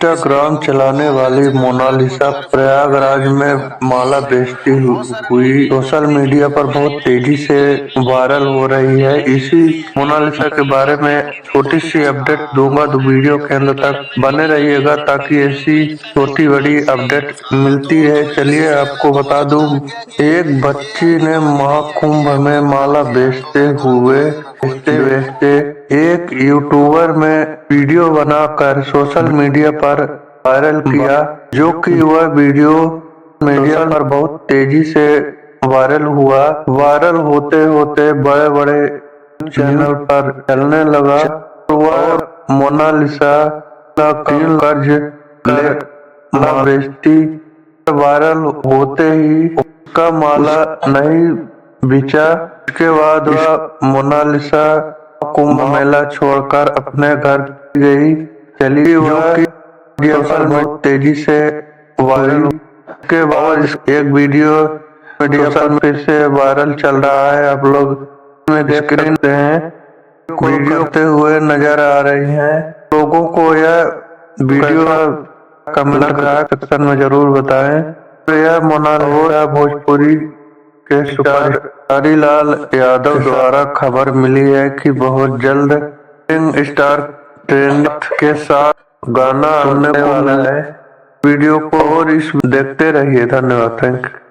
Instagram चलाने वाली Mona Lisa Prayagraj में माला बेचती हुई सोशल मीडिया पर बहुत तेजी से वायरल हो रही है। इसी मोनालिसा के बारे में छोटी सी अपडेट दूंगा, तो वीडियो के अंत तक बने रहिएगा ताकि ऐसी छोटी बड़ी अपडेट मिलती रहे। चलिए आपको बता दूं, एक बच्ची ने महाकुंभ में माला बेचते एक यूट्यूबर में वीडियो बनाकर सोशल मीडिया पर वायरल किया, जो कि वह वीडियो मीडिया पर बहुत तेजी से वायरल हुआ। वायरल होते होते बड़े बड़े चैनल पर चलने लगा। वह मोनालिसा का कर्ज ले माला बेचती। वायरल होते ही उसका माला नहीं बिचा। इसके बाद वह मोनालिसा कुंभ मेला छोड़कर अपने घर गई चली, वह सोशल बहुत तेजी से वायरल। के बाद एक वीडियो सोशल मीडिया से वायरल चल रहा है। आप लोग में देख सकते हैं, वीडियो करते हुए नजर आ रही हैं। लोगों को यह वीडियो कमेंट सेक्शन में जरूर बताएं। तो यह मोनालिसा भोजपुरी के स्टार हरीलाल यादव द्वारा खबर मिली है कि बहुत जल्द स्टार ट्रेंड के साथ गाना आने वाला है। वीडियो को और इस देखते रहिए। धन्यवाद, थैंक यू।